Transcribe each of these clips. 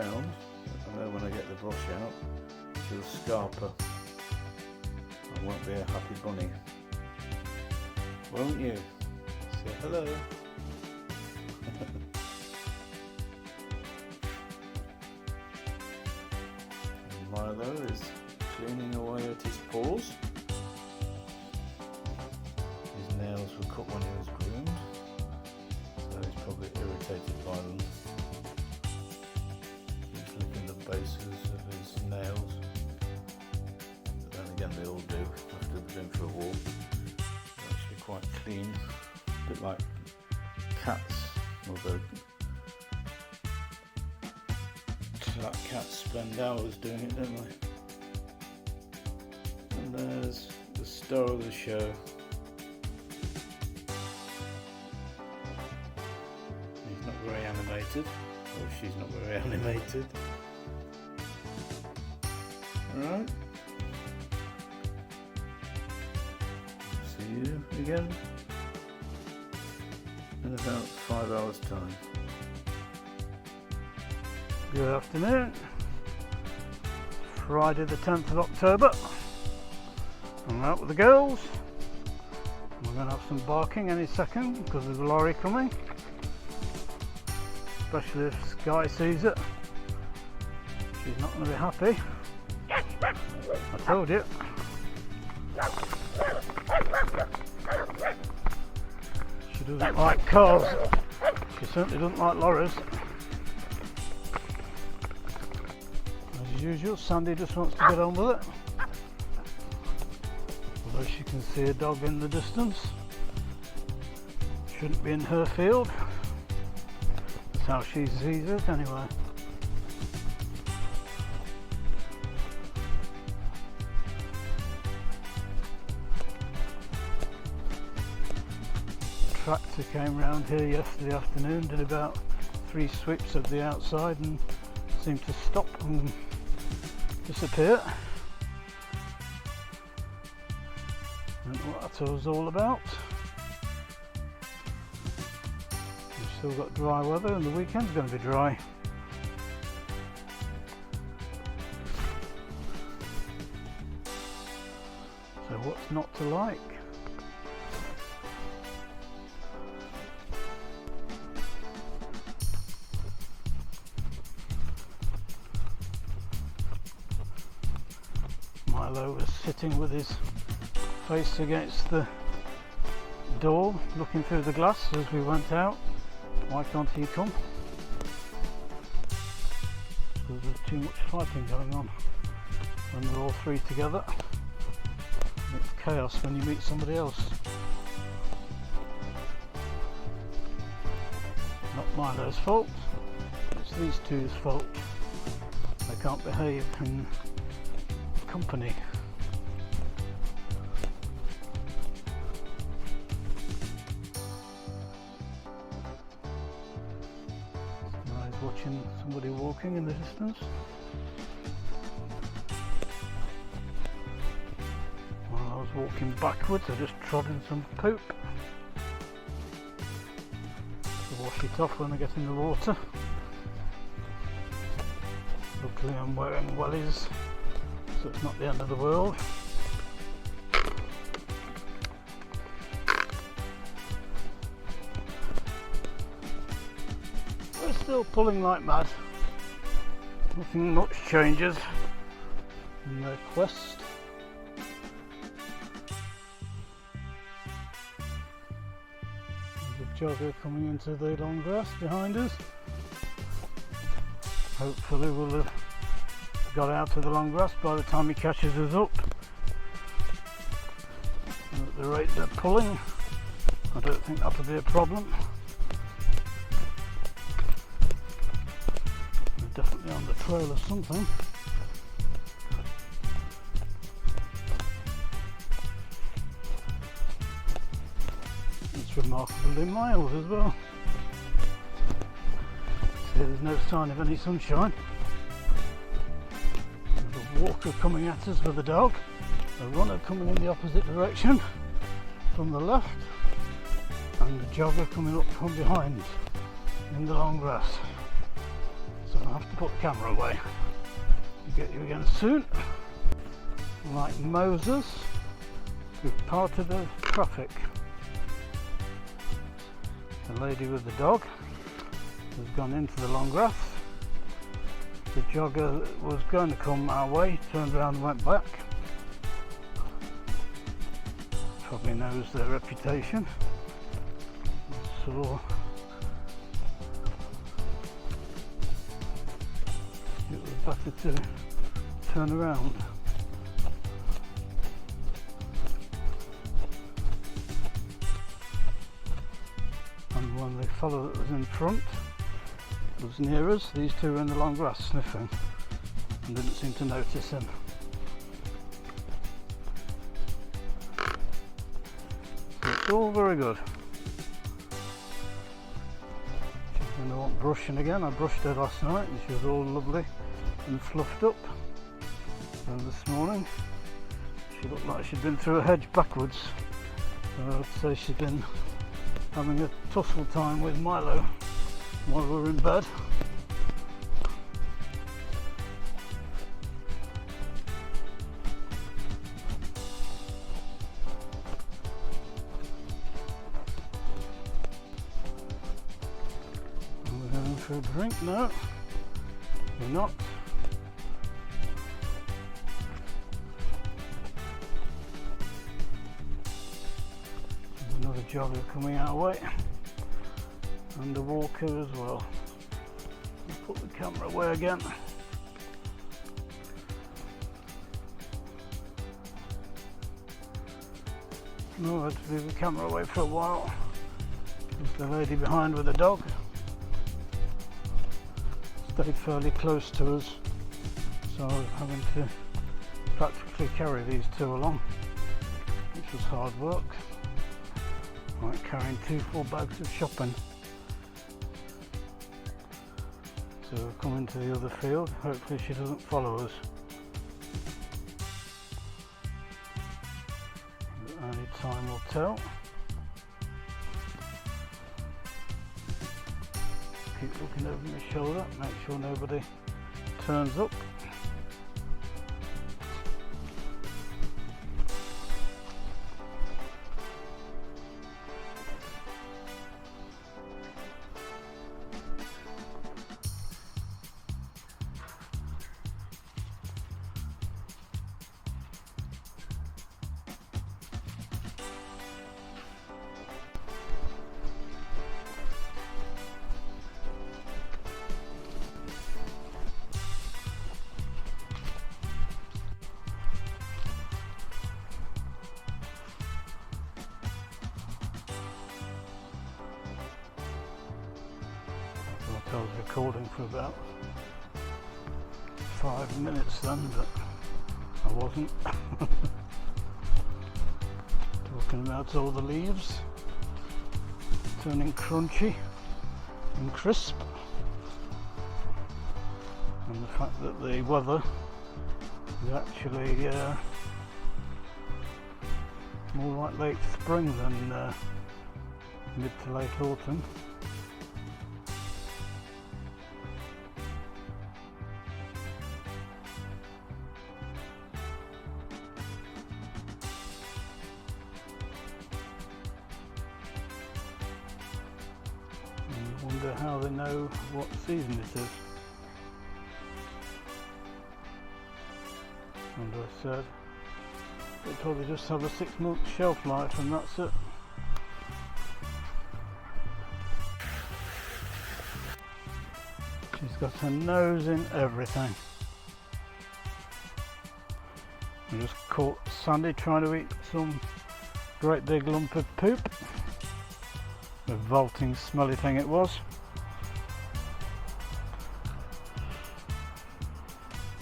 around. I know when I get the brush out, she'll scarper. I won't be a happy bunny. Won't you? Say hello. Milo is cleaning away at his paws. His nails were cut when he was groomed, so he's probably irritated by them. He's licking the bases of his nails, but then again they all do after they've been for a walk. They're actually quite clean, a bit like cats, although cats spend hours doing it, don't they? And there's the star of the show. He's not very animated, or she's not very animated. Alright. See you again in about 5 hours time. Good afternoon. Friday the 10th of October. I'm out with the girls. We're going to have some barking any second because there's a lorry coming. Especially if Sky sees it. She's not going to be happy. I told you. She doesn't like cars. She certainly doesn't like lorries. As usual, Sandy just wants to get on with it. Although she can see a dog in the distance. Shouldn't be in her field. That's how she sees it anyway. The tractor came round here yesterday afternoon, did about 3 sweeps of the outside and seemed to stop and disappear. I don't know what that was all about. We've still got dry weather and the weekend's going to be dry. So what's not to like? Milo was sitting with his face against the door, looking through the glass as we went out. Why can't he come? Because there's too much fighting going on when they're all three together. It's chaos when you meet somebody else. Not Milo's fault, it's these two's fault. They can't behave in company. Now he's watching somebody walking in the distance. While I was walking backwards, I just trod in some poop to wash it off when I get in the water. Luckily I'm wearing wellies, so it's not the end of the world. We're still pulling like mad. Nothing much changes in their quest. There's a jogger coming into the long grass behind us. Hopefully we'll have got out of the long grass by the time he catches us up. And at the rate they're pulling, I don't think that'll be a problem. They're definitely on the trail of something. It's remarkably mild as well. See, there's no sign of any sunshine. Walker coming at us with a dog, a runner coming in the opposite direction from the left, and a jogger coming up from behind in the long grass. So I have to put the camera away. Get you again soon. Like Moses, we've parted the traffic. The lady with the dog has gone into the long grass. The jogger was going to come our way, turned around and went back. Probably knows their reputation. So it was better to turn around. And when the fellow that was in front was near us, these two were in the long grass sniffing and didn't seem to notice him. So it's all very good. She's going to want brushing again. I brushed her last night and she was all lovely and fluffed up. And this morning she looked like she'd been through a hedge backwards. So I'd say she's been having a tussle time with Milo while we were in bed. And we're going for a drink now. We're not. There's another jogger coming our way. And the walker as well. I'll put the camera away again. No, I had to leave the camera away for a while. There's the lady behind with the dog. Stayed fairly close to us, so I was having to practically carry these two along, which was hard work. Like carrying 2 full bags of shopping. So we'll come into the other field. Hopefully she doesn't follow us. But only time will tell. Keep looking over my shoulder, make sure nobody turns up. I was recording for about 5 minutes then, but I wasn't. Talking about all the leaves turning crunchy and crisp, and the fact that the weather is actually more like late spring than mid to late autumn. Wonder how they know what season it is. And I said they'll probably just have a 6-month shelf life and that's it. She's got her nose in everything. I just caught Sandy trying to eat some great big lump of poop. A vaulting smelly thing it was.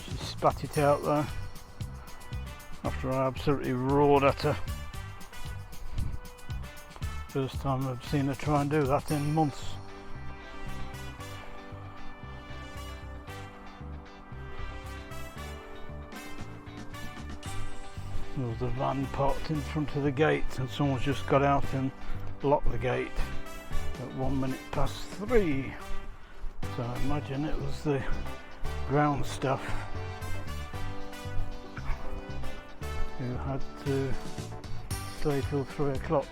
She spat it out there after I absolutely roared at her. First time I've seen her try and do that in months. There was a van parked in front of the gate and someone's just got out and locked the gate at 1 minute past 3. So I imagine it was the ground staff who had to stay till 3 o'clock.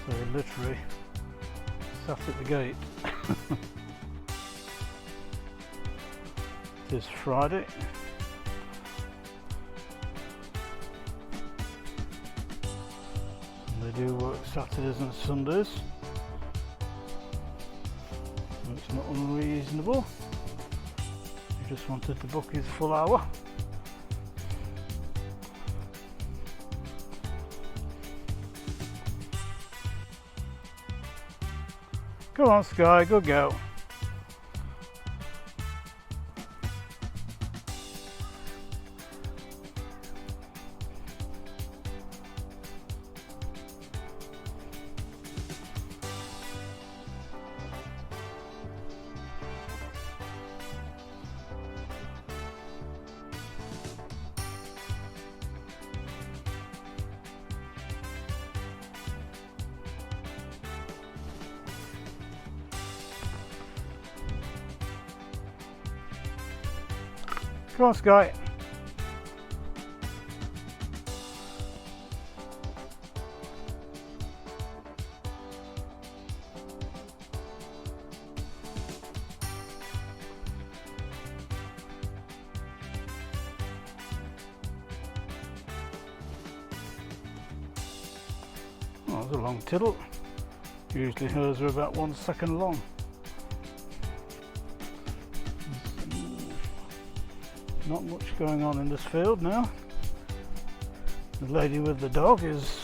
So he literally sat at the gate. It is Friday. And they do work Saturdays and Sundays. It's not unreasonable. He just wanted to book his full hour. Come on, Sky, good girl. Come on, Sky. Oh, that was a long tiddle. Usually hers are about 1 second long. Not much going on in this field now. The lady with the dog is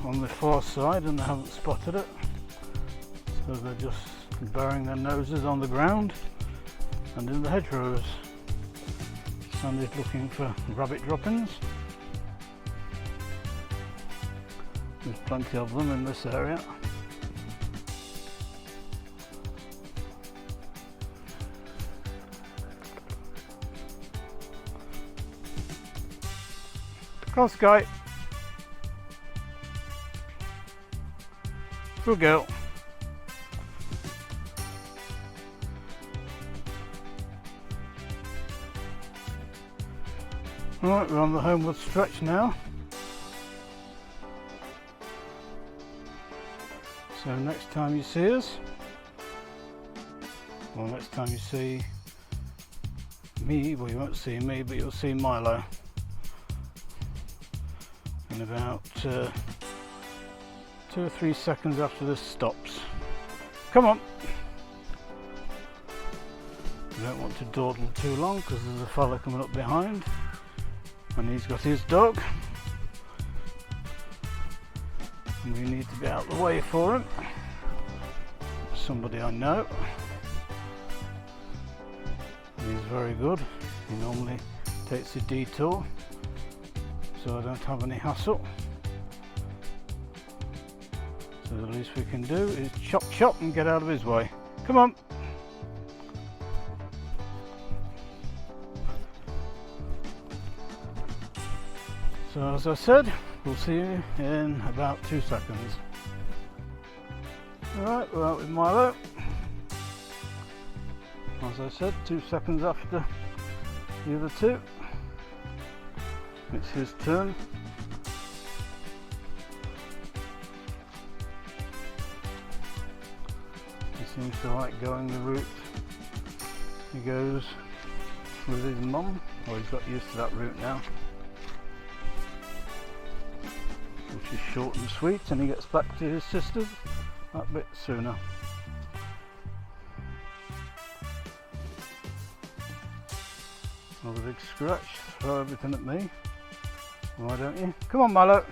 on the far side and they haven't spotted it. So they're just burying their noses on the ground and in the hedgerows. Sandy's looking for rabbit droppings. There's plenty of them in this area. Come on, Sky. Good girl. Right, we're on the homeward stretch now. So next time you see us, well, next time you see me, well, you won't see me, but you'll see Milo. In about 2 or 3 seconds after this stops. Come on! You don't want to dawdle too long because there's a fella coming up behind and he's got his dog. And we need to be out of the way for him. Somebody I know. And he's very good. He normally takes a detour, so I don't have any hassle. So the least we can do is chop chop and get out of his way. Come on! So as I said, we'll see you in about 2 seconds. Alright, we're out with Milo. As I said, 2 seconds after the other two. It's his turn. He seems to like going the route he goes with his mum, or he's got used to that route now, which is short and sweet, and he gets back to his sisters that bit sooner. Another big scratch, throw everything at me. Why don't you? Come on, Milo.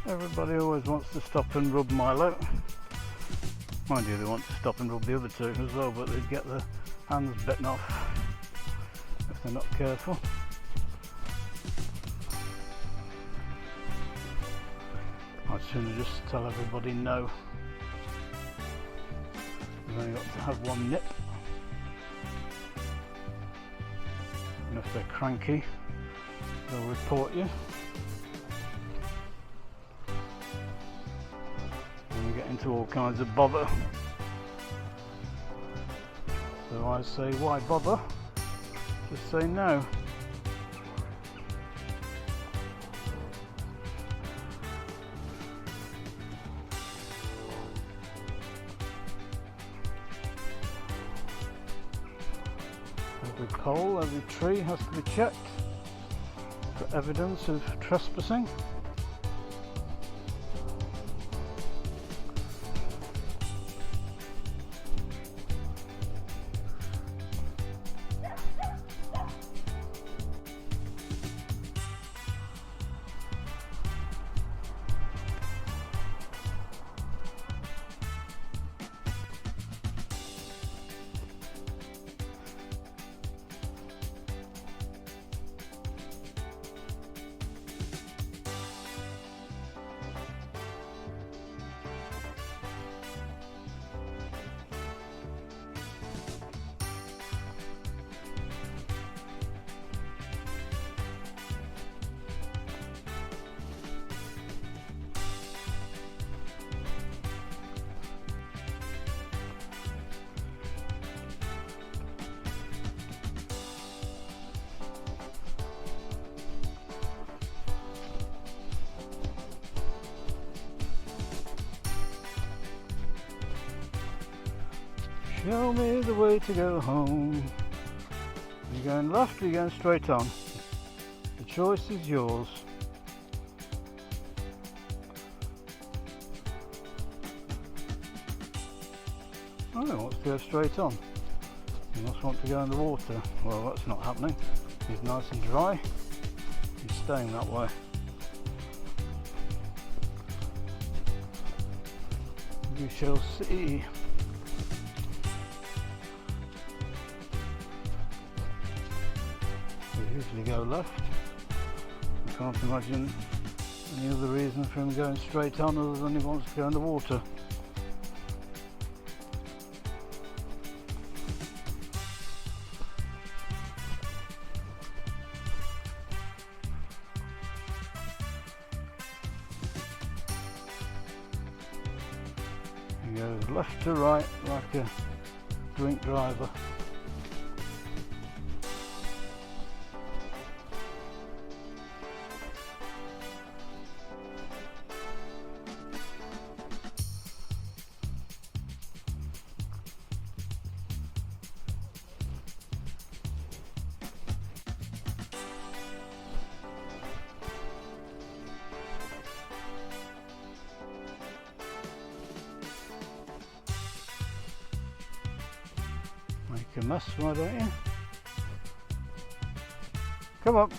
Everybody always wants to stop and rub Milo. Mind you, they want to stop and rub the other two as well, but they'd get their hands bitten off if they're not careful. I'd sooner just tell everybody no. You've only got to have one nip. And if they're cranky, they'll report you. into all kinds of bother. So I say, why bother? Just say no. Every pole, every tree has to be checked for evidence of trespassing. Show me the way to go home. Are you going left or are you going straight on? The choice is yours. Oh, he wants to go straight on. He must want to go in the water. Well, that's not happening. He's nice and dry. He's staying that way. We shall see. We usually go left. I can't imagine any other reason for him going straight on other than he wants to go in the water. He goes left to right like a drink driver. Make a mess, why don't you? Come on.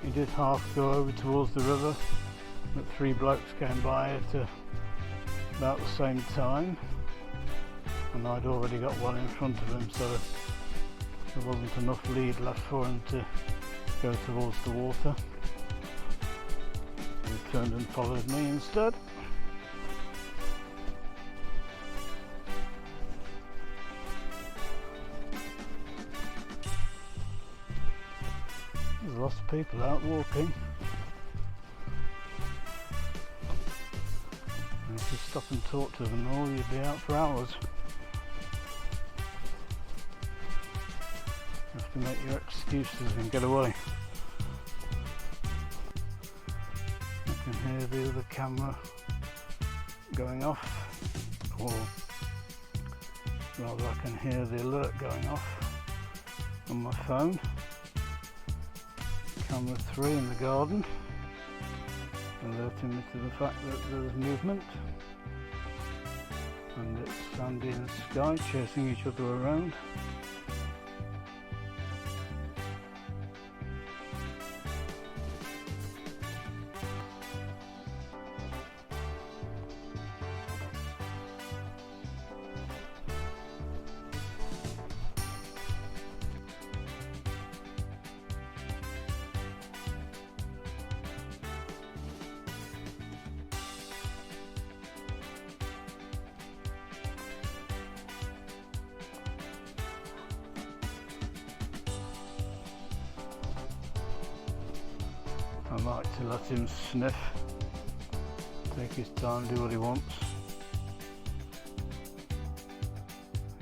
He did half go over towards the river, but three blokes came by at about the same time, and I'd already got one in front of him, so there wasn't enough lead left for him to go towards the water. He turned and followed me instead. There's lots of people out walking. And if you stop and talk to them all, you'd be out for hours. You have to make your excuses and get away. I can hear the other camera going off, or rather I can hear the alert going off on my phone. Camera 3 in the garden, alerting me to the fact that there's movement, and it's Sandy and Sky chasing each other around. I like to let him sniff, take his time, do what he wants.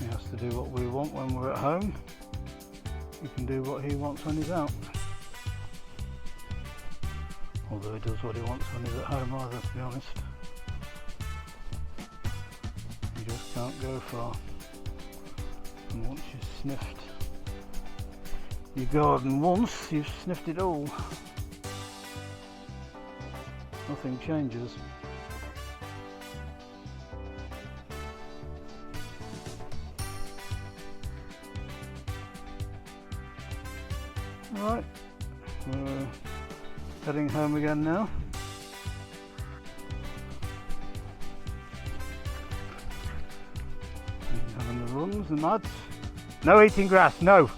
He has to do what we want when we're at home. He can do what he wants when he's out. Although he does what he wants when he's at home either, to be honest. You just can't go far. And once you've sniffed your garden once, you've sniffed it all. Nothing changes. Right, we're heading home again now. Having the runs and that. No eating grass, no!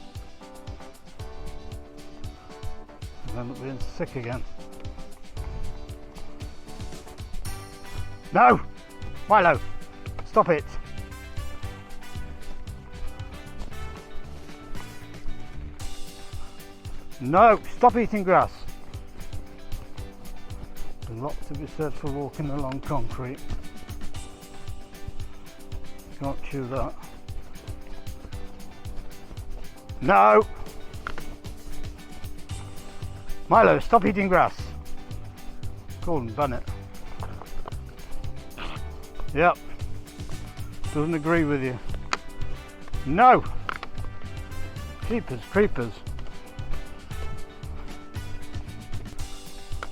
I'll end up being sick again. No! Milo! Stop it! No! Stop eating grass! There's a lot to be said for walking along concrete. Can't chew that. No! Milo, stop eating grass! Gordon Bennett. Yep. Doesn't agree with you. No! Jeepers creepers.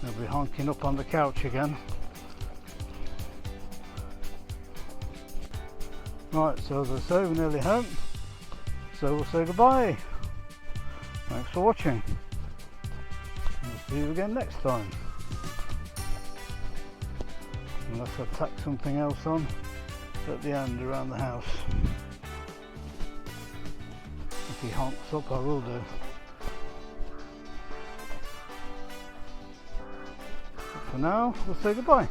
They'll be honking up on the couch again. Right, so as I say, we're nearly home. So we'll say goodbye. Thanks for watching. We'll see you again next time. Unless I tack something else on at the end around the house. If he honks up, I will do. But for now, we'll say goodbye.